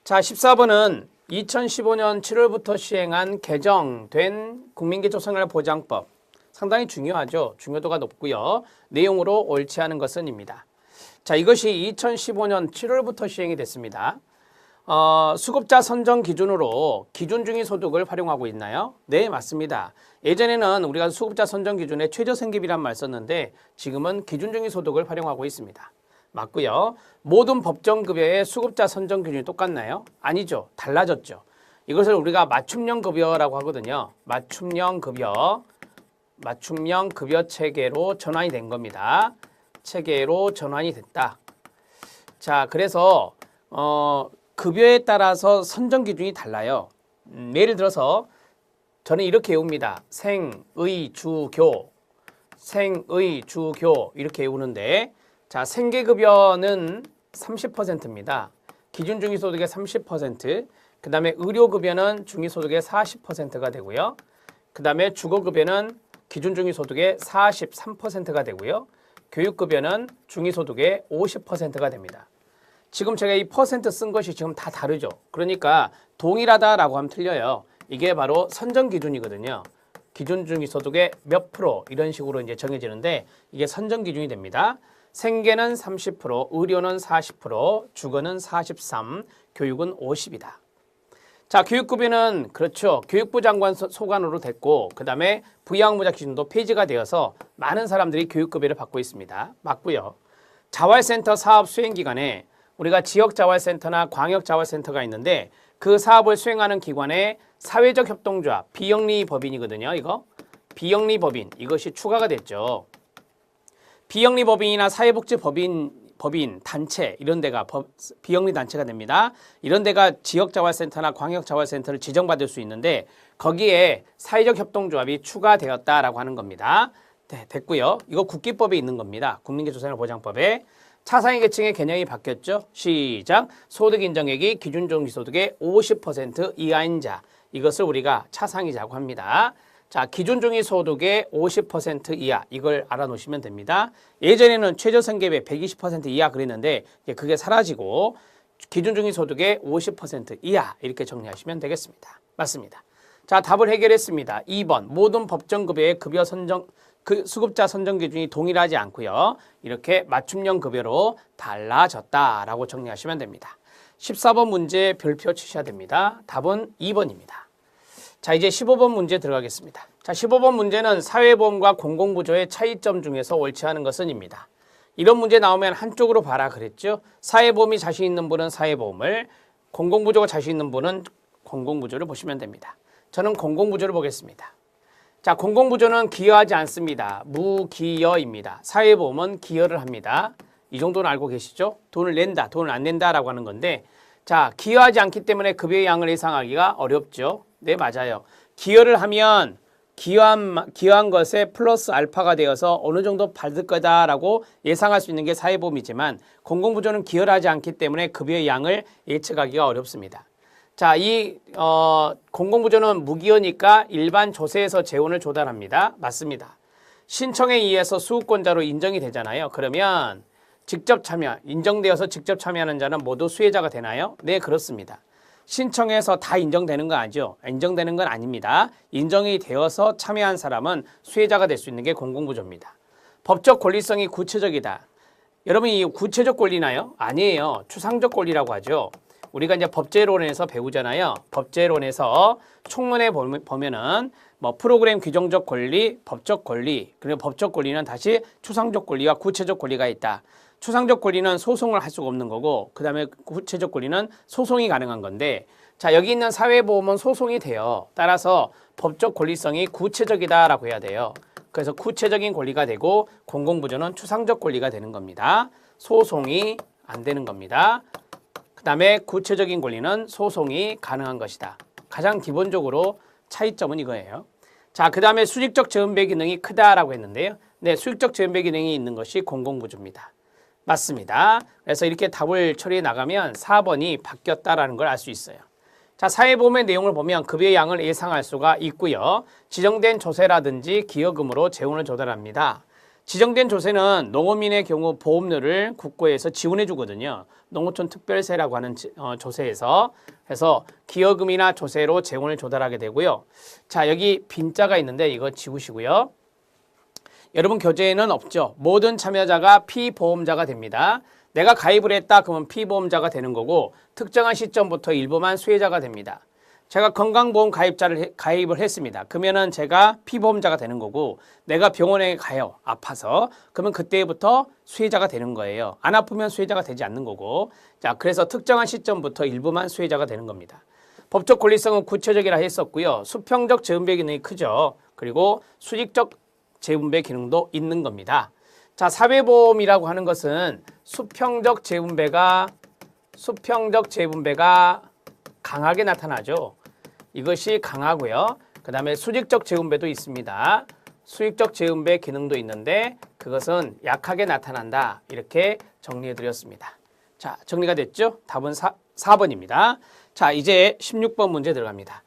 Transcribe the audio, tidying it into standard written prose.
자, 14번은 2015년 7월부터 시행한 개정된 국민기초생활보장법. 상당히 중요하죠. 중요도가 높고요. 내용으로 옳지 않은 것은입니다. 자, 이것이 2015년 7월부터 시행이 됐습니다. 수급자 선정 기준으로 기준중위소득을 활용하고 있나요? 네, 맞습니다. 예전에는 우리가 수급자 선정 기준에 최저생계비란 말 썼는데 지금은 기준중위소득을 활용하고 있습니다. 맞고요. 모든 법정급여의 수급자 선정 기준이 똑같나요? 아니죠. 달라졌죠. 이것을 우리가 맞춤형 급여라고 하거든요. 맞춤형 급여 체계로 전환이 된 겁니다. 체계로 전환이 됐다. 자, 그래서 급여에 따라서 선정 기준이 달라요. 예를 들어서 저는 이렇게 외웁니다. 생의주교 이렇게 외우는데, 자, 생계급여는 30%입니다. 기준중위소득의 30%, 그 다음에 의료급여는 중위소득의 40%가 되고요. 그 다음에 주거급여는 기준중위소득의 43%가 되고요. 교육급여는 중위소득의 50%가 됩니다. 지금 제가 이 퍼센트 쓴 것이 지금 다 다르죠. 그러니까 동일하다라고 하면 틀려요. 이게 바로 선정 기준이거든요. 기준중위소득의 몇 프로 이런 식으로 이제 정해지는데 이게 선정 기준이 됩니다. 생계는 30%, 의료는 40%, 주거는 43%, 교육은 50이다. 자, 교육급여는 그렇죠. 교육부 장관 소관으로 됐고 그 다음에 부양무자 기준도 폐지가 되어서 많은 사람들이 교육급여를 받고 있습니다. 맞고요. 자활센터 사업 수행기간에 우리가 지역자활센터나 광역자활센터가 있는데 그 사업을 수행하는 기관의 사회적 협동조합, 비영리법인이거든요. 이거 비영리법인, 이것이 추가가 됐죠. 비영리법인이나 사회복지법인 단체 이런 데가 비영리 단체가 됩니다. 이런 데가 지역자활센터나 광역자활센터를 지정받을 수 있는데 거기에 사회적 협동조합이 추가되었다라고 하는 겁니다. 네, 됐고요. 이거 국기법에 있는 겁니다. 국민기초생활보장법에. 차상위 계층의 개념이 바뀌었죠. 시작. 소득 인정액이 기준중위소득의 50% 이하인 자. 이것을 우리가 차상위자고 합니다. 자, 기준중위소득의 50% 이하, 이걸 알아놓으시면 됩니다. 예전에는 최저생계비 120% 이하 그랬는데 그게 사라지고 기준중위소득의 50% 이하 이렇게 정리하시면 되겠습니다. 맞습니다. 자, 답을 해결했습니다. 2번 모든 법정급여의 급여 선정 수급자 선정 기준이 동일하지 않고요. 이렇게 맞춤형 급여로 달라졌다라고 정리하시면 됩니다. 14번 문제 별표 치셔야 됩니다. 답은 2번입니다. 자, 이제 15번 문제 들어가겠습니다. 자, 15번 문제는 사회보험과 공공부조의 차이점 중에서 옳지 않은 것은입니다. 이런 문제 나오면 한쪽으로 봐라 그랬죠. 사회보험이 자신 있는 분은 사회보험을, 공공부조가 자신 있는 분은 공공부조를 보시면 됩니다. 저는 공공부조를 보겠습니다. 자, 공공부조는 기여하지 않습니다. 무기여입니다. 사회보험은 기여를 합니다. 이 정도는 알고 계시죠? 돈을 낸다, 돈을 안 낸다라고 하는 건데, 자, 기여하지 않기 때문에 급여의 양을 예상하기가 어렵죠. 네, 맞아요. 기여를 하면 기여한 것에 플러스 알파가 되어서 어느 정도 받을 거다라고 예상할 수 있는 게 사회보험이지만 공공부조는 기여를 하지 않기 때문에 급여의 양을 예측하기가 어렵습니다. 자, 이 공공부조는 무기여니까 일반 조세에서 재원을 조달합니다. 맞습니다. 신청에 의해서 수급권자로 인정이 되잖아요. 그러면 직접 참여, 인정되어서 직접 참여하는 자는 모두 수혜자가 되나요? 네, 그렇습니다. 신청해서 다 인정되는 거 아니죠? 인정되는 건 아닙니다. 인정이 되어서 참여한 사람은 수혜자가 될 수 있는 게 공공부조입니다. 법적 권리성이 구체적이다. 여러분, 이 구체적 권리나요? 아니에요. 추상적 권리라고 하죠. 우리가 이제 법제론에서 배우잖아요. 법제론에서 총론에 보면은 뭐 프로그램 규정적 권리, 법적 권리, 그리고 법적 권리는 다시 추상적 권리와 구체적 권리가 있다. 추상적 권리는 소송을 할 수가 없는 거고 그 다음에 구체적 권리는 소송이 가능한 건데, 자, 여기 있는 사회보험은 소송이 돼요. 따라서 법적 권리성이 구체적이다라고 해야 돼요. 그래서 구체적인 권리가 되고 공공부조는 추상적 권리가 되는 겁니다. 소송이 안 되는 겁니다. 그 다음에 구체적인 권리는 소송이 가능한 것이다. 가장 기본적으로 차이점은 이거예요. 자, 그 다음에 수직적 재원배 기능이 크다라고 했는데요. 네, 수직적 재원배 기능이 있는 것이 공공부조입니다. 맞습니다. 그래서 이렇게 답을 처리해 나가면 4번이 바뀌었다라는 걸 알 수 있어요. 자, 사회보험의 내용을 보면 급여의 양을 예상할 수가 있고요. 지정된 조세라든지 기여금으로 재원을 조달합니다. 지정된 조세는 농어민의 경우 보험료를 국고에서 지원해 주거든요. 농어촌 특별세라고 하는 조세에서. 해서 기여금이나 조세로 재원을 조달하게 되고요. 자, 여기 빈자가 있는데 이거 지우시고요. 여러분 교재에는 없죠. 모든 참여자가 피보험자가 됩니다. 내가 가입을 했다 그러면 피보험자가 되는 거고 특정한 시점부터 일부만 수혜자가 됩니다. 제가 건강보험 가입을 했습니다. 그러면은 제가 피보험자가 되는 거고 내가 병원에 가요. 아파서. 그러면 그때부터 수혜자가 되는 거예요. 안 아프면 수혜자가 되지 않는 거고. 자, 그래서 특정한 시점부터 일부만 수혜자가 되는 겁니다. 법적 권리성은 구체적이라 했었고요. 수평적 재분배 기능이 크죠. 그리고 수직적 재분배 기능도 있는 겁니다. 자, 사회보험이라고 하는 것은 수평적 재분배가 강하게 나타나죠. 이것이 강하고요. 그 다음에 수직적 재분배도 있습니다. 수직적 재분배 기능도 있는데 그것은 약하게 나타난다. 이렇게 정리해 드렸습니다. 자, 정리가 됐죠? 답은 4번입니다. 자, 이제 16번 문제 들어갑니다.